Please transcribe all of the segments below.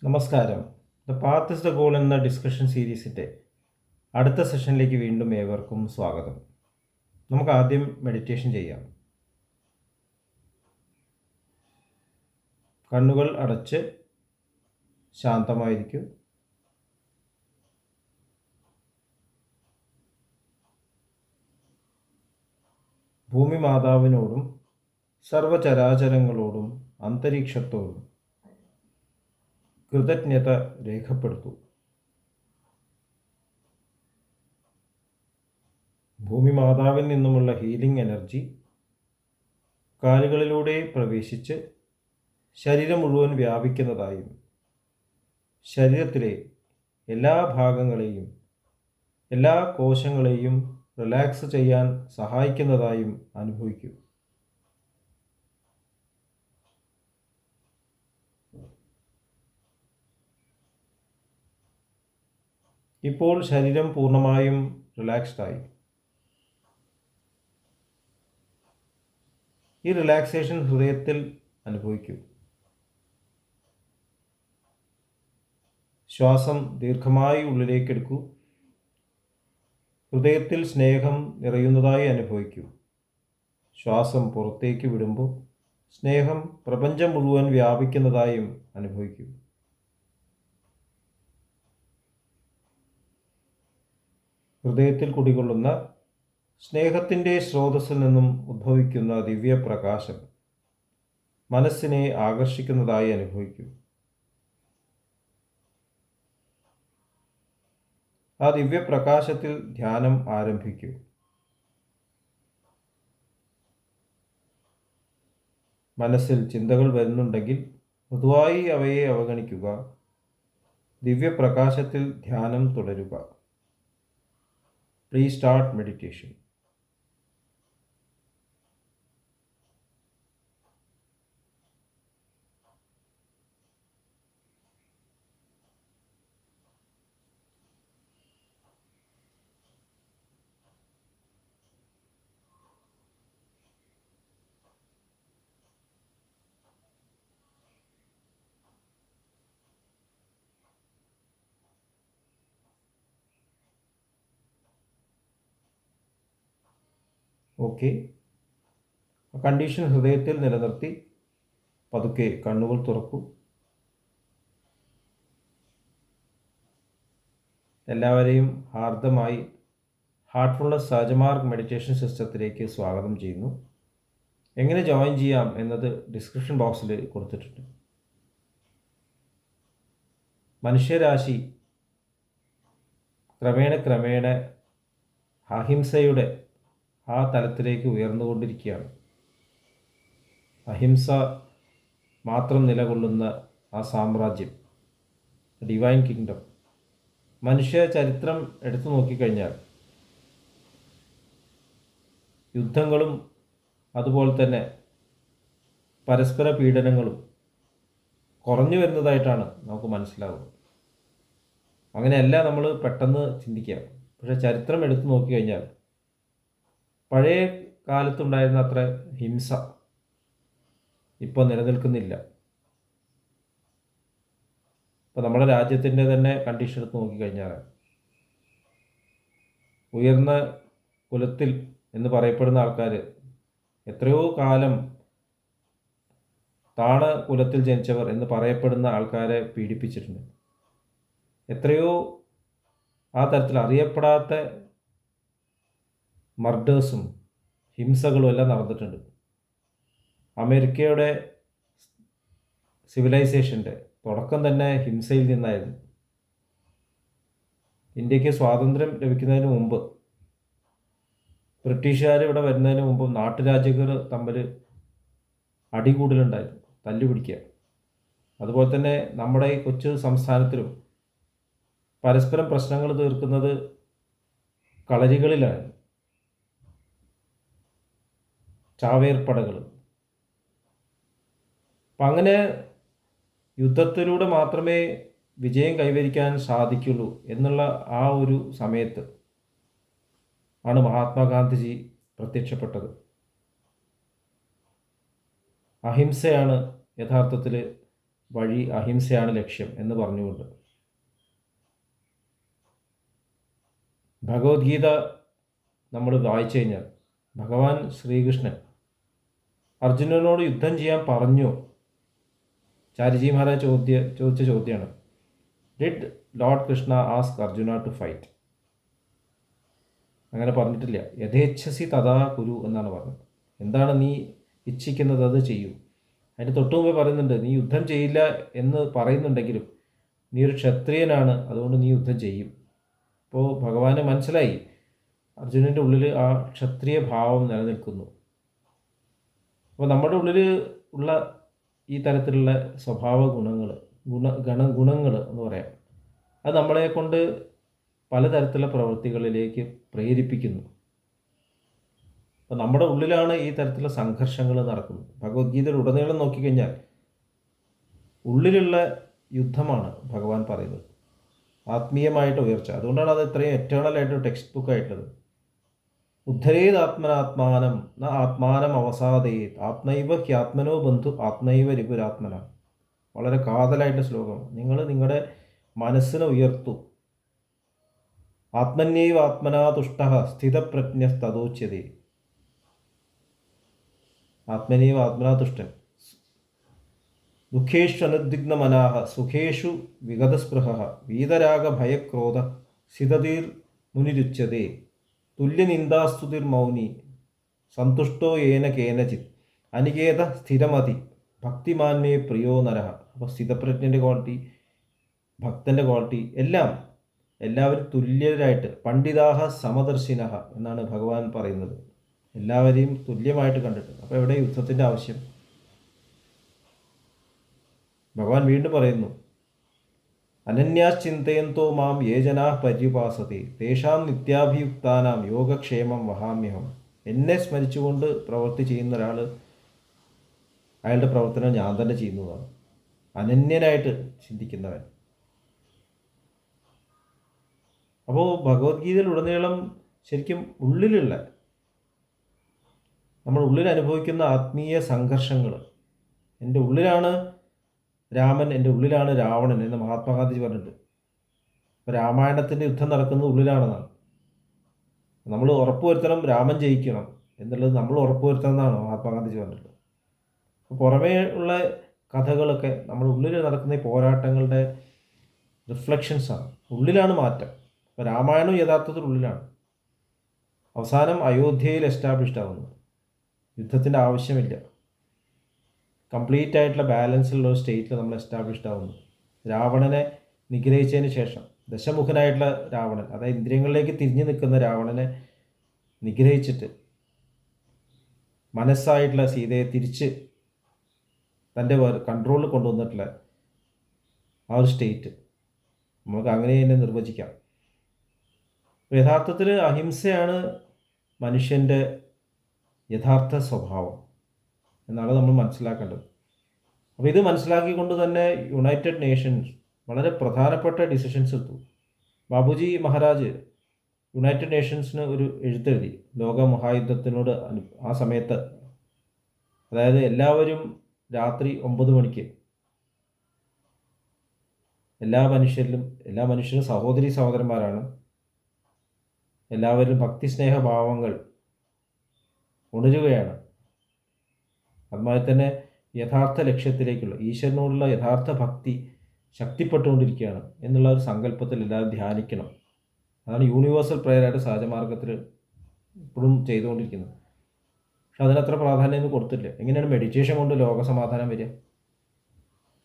നമസ്കാരം. The path is the goal എന്ന discussion സീരീസിൻ്റെ അടുത്ത സെഷനിലേക്ക് വീണ്ടും ഏവർക്കും സ്വാഗതം. നമുക്ക് ആദ്യം മെഡിറ്റേഷൻ ചെയ്യാം. കണ്ണുകൾ അടച്ച് ശാന്തമായിരിക്കും. ഭൂമി മാതാവിനോടും സർവചരാചരങ്ങളോടും അന്തരീക്ഷത്തോടും കൃതജ്ഞത രേഖപ്പെടുത്തൂ. ഭൂമി മാതാവിൽ നിന്നുമുള്ള ഹീലിംഗ് എനർജി കാലുകളിലൂടെ പ്രവേശിച്ച് ശരീരം മുഴുവൻ വ്യാപിക്കുന്നതായും ശരീരത്തിലെ എല്ലാ ഭാഗങ്ങളെയും എല്ലാ കോശങ്ങളെയും റിലാക്സ് ചെയ്യാൻ സഹായിക്കുന്നതായും അനുഭവിക്കൂ. ഇപ്പോൾ ശരീരം പൂർണ്ണമായും റിലാക്സ്ഡായി. ഈ റിലാക്സേഷൻ ഹൃദയത്തിൽ അനുഭവിക്കൂ. ശ്വാസം ദീർഘമായി ഉള്ളിലേക്കെടുക്കൂ. ഹൃദയത്തിൽ സ്നേഹം നിറയുന്നതായി അനുഭവിക്കൂ. ശ്വാസം പുറത്തേക്ക് വിടുമ്പോൾ സ്നേഹം പ്രപഞ്ചം മുഴുവൻ വ്യാപിക്കുന്നതായും അനുഭവിക്കൂ. ഹൃദയത്തിൽ കുടികൊള്ളുന്ന സ്നേഹത്തിൻ്റെ സ്രോതസ്സിൽ നിന്നും ഉദ്ഭവിക്കുന്ന ദിവ്യപ്രകാശം മനസ്സിനെ ആകർഷിക്കുന്നതായി അനുഭവിക്കൂ. ആ ദിവ്യപ്രകാശത്തിൽ ധ്യാനം ആരംഭിക്കൂ. മനസ്സിൽ ചിന്തകൾ വരുന്നുണ്ടെങ്കിൽ മൃദുവായി അവയെ അവഗണിക്കുക. ദിവ്യപ്രകാശത്തിൽ ധ്യാനം തുടരുക. Please start meditation. Okay, condition ഹൃദയത്തിൽ നിലനിർത്തി പതുക്കെ കണ്ണുകൾ തുറക്കൂ. എല്ലാവരെയും ഹാർദമായി ഹാർട്ട്ഫുൾനെസ് സഹജമാർഗ് മെഡിറ്റേഷൻ സിസ്റ്റത്തിലേക്ക് സ്വാഗതം ചെയ്യുന്നു. എങ്ങനെ ജോയിൻ ചെയ്യാം എന്നത് ഡിസ്ക്രിപ്ഷൻ ബോക്സിൽ കൊടുത്തിട്ടുണ്ട്. മനുഷ്യരാശി ക്രമേണ അഹിംസയുടെ ആ തലത്തിലേക്ക് ഉയർന്നുകൊണ്ടിരിക്കുകയാണ്. അഹിംസ മാത്രം നിലകൊള്ളുന്ന ആ സാമ്രാജ്യം, ഡിവൈൻ കിങ്ഡം, മനുഷ്യ ചരിത്രം എടുത്തു നോക്കിക്കഴിഞ്ഞാൽ യുദ്ധങ്ങളും അതുപോലെ തന്നെ പരസ്പര പീഡനങ്ങളും കുറഞ്ഞു വരുന്നതായിട്ടാണ് നമുക്ക് മനസ്സിലാവുന്നത്. അങ്ങനെയല്ല നമ്മൾ പെട്ടെന്ന് ചിന്തിക്കുക. പക്ഷേ ചരിത്രം എടുത്തു നോക്കിക്കഴിഞ്ഞാൽ പഴയ കാലത്തുണ്ടായിരുന്ന അത്ര ഹിംസ ഇപ്പോൾ നിലനിൽക്കുന്നില്ല. ഇപ്പോൾ നമ്മുടെ രാജ്യത്തിൻ്റെ തന്നെ കണ്ടീഷൻ എടുത്ത് നോക്കിക്കഴിഞ്ഞാൽ ഉയർന്ന കുലത്തിൽ എന്ന് പറയപ്പെടുന്ന ആൾക്കാർ എത്രയോ കാലം താണ കുലത്തിൽ ജനിച്ചവർ എന്ന് പറയപ്പെടുന്ന ആൾക്കാരെ പീഡിപ്പിച്ചിട്ടുണ്ട്. എത്രയോ ആ തരത്തിൽ അറിയപ്പെടാത്ത മർഡേഴ്സും ഹിംസകളും എല്ലാം നടന്നിട്ടുണ്ട്. അമേരിക്കയുടെ സിവിലൈസേഷൻ്റെ തുടക്കം തന്നെ ഹിംസയിൽ നിന്നായിരുന്നു. ഇന്ത്യക്ക് സ്വാതന്ത്ര്യം ലഭിക്കുന്നതിന് മുമ്പ്, ബ്രിട്ടീഷുകാർ ഇവിടെ വരുന്നതിന് മുമ്പ് നാട്ടുരാജ്യക്കാർ തമ്മിൽ അടികൂടലുണ്ടായിരുന്നു, തല്ലുപിടിക്കുക. അതുപോലെ തന്നെ നമ്മുടെ ഈ കൊച്ചു സംസ്ഥാനത്തിലും പരസ്പരം പ്രശ്നങ്ങൾ തീർക്കുന്നത് കളരികളിലാണ്, ചാവേർപ്പടകൾ. അപ്പം അങ്ങനെ യുദ്ധത്തിലൂടെ മാത്രമേ വിജയം കൈവരിക്കാൻ സാധിക്കുള്ളൂ എന്നുള്ള ആ ഒരു സമയത്ത് ആണ് മഹാത്മാഗാന്ധിജി പ്രത്യക്ഷപ്പെട്ടത്. അഹിംസയാണ് യഥാർത്ഥത്തിൽ വഴി, അഹിംസയാണ് ലക്ഷ്യം എന്ന് പറഞ്ഞുകൊണ്ട് ഭഗവത്ഗീത നമ്മൾ വായിച്ചു കഴിഞ്ഞാൽ ഭഗവാൻ ശ്രീകൃഷ്ണൻ അർജുനനോട് യുദ്ധം ചെയ്യാൻ പറഞ്ഞു. ചാരിജി മഹാരാജ് ചോദിച്ച ചോദ്യമാണ്, did lord Krishna ask Arjuna to fight? അങ്ങനെ പറഞ്ഞിട്ടില്ല. യഥേച്ഛസി തഥാ കുരു എന്നാണ് പറഞ്ഞത്. എന്താണ് നീ ഇച്ഛിക്കുന്നത് അത് ചെയ്യൂ. അതിന് തൊട്ടു മുമ്പേ പറയുന്നുണ്ട്, നീ യുദ്ധം ചെയ്യില്ല എന്ന് പറയുന്നുണ്ടെങ്കിലും നീ ഒരു ക്ഷത്രിയനാണ്, അതുകൊണ്ട് നീ യുദ്ധം ചെയ്യും. അപ്പോൾ ഭഗവാന് മനസ്സിലായി അർജുനൻ്റെ ഉള്ളിൽ ആ ക്ഷത്രിയ ഭാവം നിലനിൽക്കുന്നു. അപ്പോൾ നമ്മുടെ ഉള്ളിൽ ഉള്ള ഈ തരത്തിലുള്ള സ്വഭാവ ഗുണങ്ങൾ എന്ന് പറയാം, അത് നമ്മളെ കൊണ്ട് പലതരത്തിലുള്ള പ്രവൃത്തികളിലേക്ക് പ്രേരിപ്പിക്കുന്നു. അപ്പോൾ നമ്മുടെ ഉള്ളിലാണ് ഈ തരത്തിലുള്ള സംഘർഷങ്ങൾ നടക്കുന്നത്. ഭഗവത്ഗീതയിൽ ഉടനീളം നോക്കിക്കഴിഞ്ഞാൽ ഉള്ളിലുള്ള യുദ്ധമാണ് ഭഗവാൻ പറയുന്നത്, ആത്മീയമായിട്ട് ഉയർച്ച. അതുകൊണ്ടാണ് അത് ഇത്രയും എറ്റേണലായിട്ട് ടെക്സ്റ്റ് ബുക്ക് ആയിട്ടുള്ളത്. ഉദ്ധരേത് ആത്മനാത്മാനം ന ആത്മാനം അവസാദേത് ആത്മൈവ ഹ്യാത്മനോ ബന്ധു ആത്മൈവ രിപുരാത്മന. വളരെ കാതലായിട്ട് ശ്ലോകം. നിങ്ങൾ നിങ്ങളുടെ മനസ്സിനെ ഉയർത്തു. ആത്മന്യൈവ ആത്മനാ തുഷ്ട സ്ഥിതപ്രജ്ഞസ്തദോച്യതേ. ആത്മനൈവ ആത്മനാ തുഷ്ടൻ. ദുഃഖേഷു അനുദ്വിഗ്ന മനാഹ സുഖേഷു വിഗതസ്പൃഹ വീതരാഗ ഭയക്രോധ സ്ഥിതതീർ മുനിരുച്യതേ. തുല്യനിന്ദാസ്തുതിർ മൗനി സന്തുഷ്ടോ യേന കേനചിത് അനികേത സ്ഥിരമതി ഭക്തിമാന്മേ പ്രിയോ നരഹ. അപ്പോൾ സ്ഥിതപ്രജ്ഞൻ്റെ ക്വാളിറ്റി, ഭക്തൻ്റെ ക്വാളിറ്റി, എല്ലാവരും തുല്യരായിട്ട്, പണ്ഡിതാഹ സമദർശിനഹ എന്നാണ് ഭഗവാൻ പറയുന്നത്. എല്ലാവരെയും തുല്യമായിട്ട് കണ്ടിട്ട്. അപ്പോൾ എവിടെ യുദ്ധത്തിൻ്റെ ആവശ്യം? ഭഗവാൻ വീണ്ടും പറയുന്നു, അനന്യാശ്ചിന്തയന്തോ മാം യേ ജനാ പര്യുപാസത്തെ തേഷാം നിത്യാഭിയുക്താനാം യോഗക്ഷേമം വഹാമ്യഹം. എന്നെ സ്മരിച്ചുകൊണ്ട് പ്രവൃത്തി ചെയ്യുന്ന ഒരാൾ, അയാളുടെ പ്രവർത്തനം ഞാൻ തന്നെ ചെയ്യുന്നതാണ്. അനന്യനായിട്ട് ചിന്തിക്കുന്നവൻ. അപ്പോൾ ഭഗവത്ഗീതയിൽ ഉടനീളം ശരിക്കും ഉള്ളിലുള്ള, നമ്മൾ ഉള്ളിൽ അനുഭവിക്കുന്ന ആത്മീയ സംഘർഷങ്ങൾ, എൻ്റെ ഉള്ളിലാണ് രാമൻ, എൻ്റെ ഉള്ളിലാണ് രാവണൻ എന്ന് മഹാത്മാഗാന്ധി പറഞ്ഞിട്ടുണ്ട്. അപ്പോൾ രാമായണത്തിൻ്റെ യുദ്ധം നടക്കുന്നത് ഉള്ളിലാണെന്നാണ്. നമ്മൾ ഉറപ്പുവരുത്തണം രാമൻ ജയിക്കണം എന്നുള്ളത് നമ്മൾ ഉറപ്പുവരുത്തണം എന്നാണ് മഹാത്മാഗാന്ധി പറഞ്ഞിട്ടുള്ളത്. അപ്പോൾ പുറമേ ഉള്ള കഥകളൊക്കെ നമ്മുടെ ഉള്ളിൽ നടക്കുന്ന ഈ പോരാട്ടങ്ങളുടെ റിഫ്ലക്ഷൻസാണ്. ഉള്ളിലാണ് മാറ്റം. അപ്പോൾ രാമായണം യഥാർത്ഥത്തിൽ ഉള്ളിലാണ്. അവസാനം അയോധ്യയിൽ എസ്റ്റാബ്ലിഷ്ഡ് ആവുന്നു. യുദ്ധത്തിൻ്റെ ആവശ്യമില്ല. കംപ്ലീറ്റ് ആയിട്ടുള്ള ബാലൻസുള്ള ഒരു സ്റ്റേറ്റിൽ നമ്മൾ എസ്റ്റാബ്ലിഷ്ഡ് ആവുന്നു. രാവണനെ നിഗ്രഹിച്ചതിന് ശേഷം ദശമുഖനായിട്ടുള്ള രാവണൻ, അതായത് ഇന്ദ്രിയങ്ങളിലേക്ക് തിരിഞ്ഞു നിൽക്കുന്ന രാവണനെ നിഗ്രഹിച്ചിട്ട് മനസ്സായിട്ടുള്ള സീതയെ തിരിച്ച് തൻ്റെ കൺട്രോളിൽ കൊണ്ടുവന്നിട്ടുള്ള ആ ഒരു സ്റ്റേറ്റ് നമുക്ക് അങ്ങനെ തന്നെ നിർവചിക്കാം. യഥാർത്ഥത്തിൽ അഹിംസയാണ് മനുഷ്യൻ്റെ യഥാർത്ഥ സ്വഭാവം എന്നാണ് നമ്മൾ മനസ്സിലാക്കേണ്ടത്. അപ്പോൾ ഇത് മനസ്സിലാക്കിക്കൊണ്ട് തന്നെ യുണൈറ്റഡ് നേഷൻസ് വളരെ പ്രധാനപ്പെട്ട ഡിസിഷൻസ് എടുത്തു. ബാബുജി മഹാരാജ് യുണൈറ്റഡ് നേഷൻസിന് ഒരു എഴുത്തെഴുതി. ലോക മഹായുദ്ധത്തിനോട് ആ സമയത്ത്, അതായത് എല്ലാവരും രാത്രി 9 മണിക്ക് എല്ലാ മനുഷ്യരും സഹോദരി സഹോദരന്മാരാണ്. എല്ലാവരും ഭക്തിസ്നേഹഭാവങ്ങൾ ഉണരുകയാണ്. അതുമായി തന്നെ യഥാർത്ഥ ലക്ഷ്യത്തിലേക്കുള്ള ഈശ്വരനോടുള്ള യഥാർത്ഥ ഭക്തി ശക്തിപ്പെട്ടുകൊണ്ടിരിക്കുകയാണ് എന്നുള്ള ഒരു സങ്കല്പത്തിൽ എല്ലാവരും ധ്യാനിക്കണം. അതാണ് യൂണിവേഴ്സൽ പ്രേയറായിട്ട് സഹജമാർഗത്തിൽ ഇപ്പോഴും ചെയ്തുകൊണ്ടിരിക്കുന്നത്. പക്ഷെ അതിനത്ര പ്രാധാന്യം കൊടുത്തില്ല. എങ്ങനെയാണ് മെഡിറ്റേഷൻ കൊണ്ട് ലോകസമാധാനം വരിക?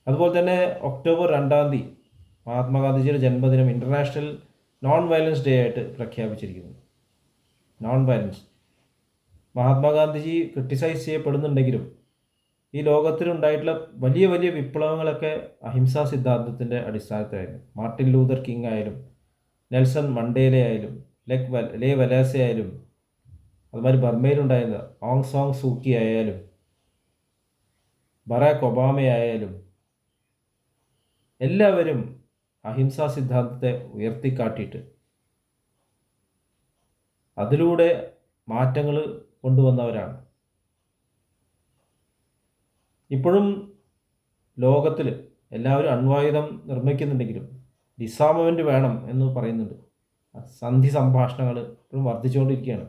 അതുപോലെ തന്നെ ഒക്ടോബർ 2 മഹാത്മാഗാന്ധിജിയുടെ ജന്മദിനം ഇൻ്റർനാഷണൽ നോൺ വയലൻസ് ഡേ ആയിട്ട് പ്രഖ്യാപിച്ചിരിക്കുന്നു. Non violence. മഹാത്മാഗാന്ധിജി ക്രിട്ടിസൈസ് ചെയ്യപ്പെടുന്നുണ്ടെങ്കിലും ഈ ലോകത്തിലുണ്ടായിട്ടുള്ള വലിയ വലിയ വിപ്ലവങ്ങളൊക്കെ അഹിംസാ സിദ്ധാന്തത്തിൻ്റെ അടിസ്ഥാനത്തിലായിരുന്നു. മാർട്ടിൻ ലൂതർ കിങ് ആയാലും, നെൽസൺ മണ്ടേല ആയാലും, ലേ വലാസ ആയാലും, അതുമാതിരി ബർമയിലുണ്ടായിരുന്ന ഓങ് സാങ് സൂക്കി ആയാലും, ബറാക്ക് ഒബാമ ആയാലും, എല്ലാവരും അഹിംസാ സിദ്ധാന്തത്തെ ഉയർത്തിക്കാട്ടിയിട്ട് അതിലൂടെ മാറ്റങ്ങൾ കൊണ്ടുവന്നവരാണ്. ഇപ്പോഴും ലോകത്തിൽ എല്ലാവരും അണ്വായുധം നിർമ്മിക്കുന്നുണ്ടെങ്കിലും ഡിസാർമമെൻ്റ് വേണം എന്ന് പറയുന്നുണ്ട്. സന്ധി സംഭാഷണങ്ങൾ ഇപ്പോഴും വർദ്ധിച്ചുകൊണ്ടിരിക്കുകയാണ്.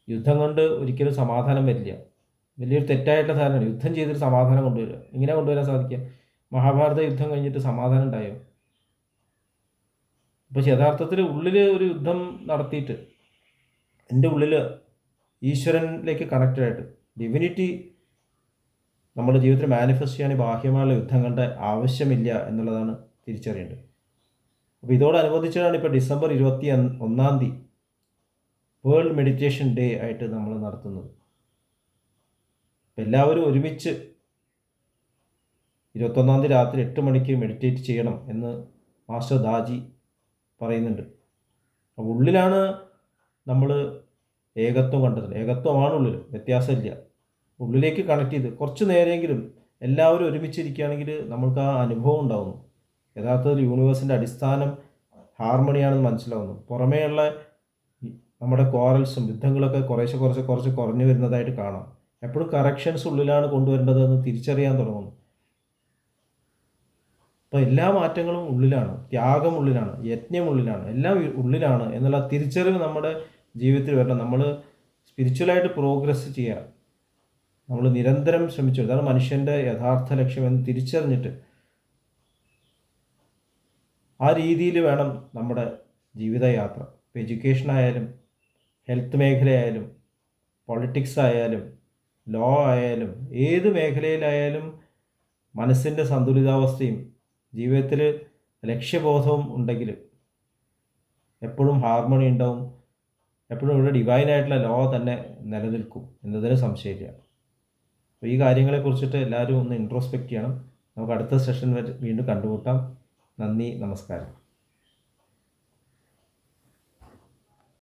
യുദ്ധം കൊണ്ട് ഒരിക്കലും സമാധാനം വരില്ല. വലിയൊരു തെറ്റായിട്ടുള്ള ധാരണയാണ് യുദ്ധം ചെയ്തൊരു സമാധാനം കൊണ്ടുവരിക. ഇങ്ങനെ കൊണ്ടുവരാൻ സാധിക്കുക? മഹാഭാരത യുദ്ധം കഴിഞ്ഞിട്ട് സമാധാനം ഉണ്ടായോ? അപ്പോൾ യഥാർത്ഥത്തിൽ ഉള്ളിൽ ഒരു യുദ്ധം നടത്തിയിട്ട് എൻ്റെ ഉള്ളിൽ ഈശ്വരനിലേക്ക് കണക്റ്റഡായിട്ട് ഡിവിനിറ്റി നമ്മുടെ ജീവിതത്തിൽ മാനിഫെസ്റ്റ് ചെയ്യാൻ ബാഹ്യമായുള്ള യുദ്ധങ്ങളുടെ ആവശ്യമില്ല എന്നുള്ളതാണ് തിരിച്ചറിയേണ്ടത്. അപ്പോൾ ഇതോടനുബന്ധിച്ചാണ് ഇപ്പോൾ ഡിസംബർ 21 വേൾഡ് മെഡിറ്റേഷൻ ഡേ ആയിട്ട് നമ്മൾ നടത്തുന്നത്. എല്ലാവരും ഒരുമിച്ച് 21 രാത്രി 8 മണിക്ക് മെഡിറ്റേറ്റ് ചെയ്യണം എന്ന് മാസ്റ്റർ ദാജി പറയുന്നുണ്ട്. അപ്പോൾ ഉള്ളിലാണ് നമ്മൾ ഏകത്വം കണ്ടത്. ഏകത്വമാണ് ഉള്ളിൽ, വ്യത്യാസമില്ല. ഉള്ളിലേക്ക് കണക്ട് ചെയ്ത് കുറച്ച് നേരമെങ്കിലും എല്ലാവരും ഒരുമിച്ചിരിക്കുകയാണെങ്കിൽ നമ്മൾക്ക് ആ അനുഭവം ഉണ്ടാകുന്നു. യഥാർത്ഥത്തിൽ യൂണിവേഴ്സിൻ്റെ അടിസ്ഥാനം ഹാർമണിയാണെന്ന് മനസ്സിലാവുന്നു. പുറമേയുള്ള നമ്മുടെ ക്വാറൽസും യുദ്ധങ്ങളൊക്കെ കുറച്ച് കുറഞ്ഞു വരുന്നതായിട്ട് കാണാം. എപ്പോഴും കറക്ഷൻസ് ഉള്ളിലാണ് കൊണ്ടുവരേണ്ടതെന്ന് തിരിച്ചറിയാൻ തുടങ്ങുന്നു. അപ്പോൾ എല്ലാ മാറ്റങ്ങളും ഉള്ളിലാണ്, ത്യാഗം ഉള്ളിലാണ്, യജ്ഞം ഉള്ളിലാണ്, എല്ലാം ഉള്ളിലാണ് എന്നുള്ള തിരിച്ചറിവ് നമ്മുടെ ജീവിതത്തിൽ വരണം. നമ്മൾ സ്പിരിച്വലായിട്ട് പ്രോഗ്രസ് ചെയ്യുക, നമ്മൾ നിരന്തരം ശ്രമിച്ചു. അതാണ് മനുഷ്യൻ്റെ യഥാർത്ഥ ലക്ഷ്യം എന്ന് തിരിച്ചറിഞ്ഞിട്ട് ആ രീതിയിൽ വേണം നമ്മുടെ ജീവിതയാത്ര. ഇപ്പോൾ എഡ്യൂക്കേഷൻ ആയാലും, ഹെൽത്ത് മേഖലയായാലും, പൊളിറ്റിക്സ് ആയാലും, ലോ ആയാലും, ഏത് മേഖലയിലായാലും മനസ്സിൻ്റെ സന്തുലിതാവസ്ഥയും ജീവിതത്തിൽ ലക്ഷ്യബോധവും ഉണ്ടെങ്കിൽ എപ്പോഴും ഹാർമണി ഉണ്ടാവും. എപ്പോഴും ഇവിടെ ഡിവൈനായിട്ടുള്ള ലോ തന്നെ നിലനിൽക്കും എന്നതിന് സംശയമില്ല. അപ്പോൾ ഈ കാര്യങ്ങളെക്കുറിച്ചിട്ട് എല്ലാവരും ഒന്ന് ഇൻട്രോസ്പെക്റ്റ് ചെയ്യണം. നമുക്ക് അടുത്ത സെഷൻ വീണ്ടും കണ്ടുമുട്ടാം. നന്ദി, നമസ്കാരം.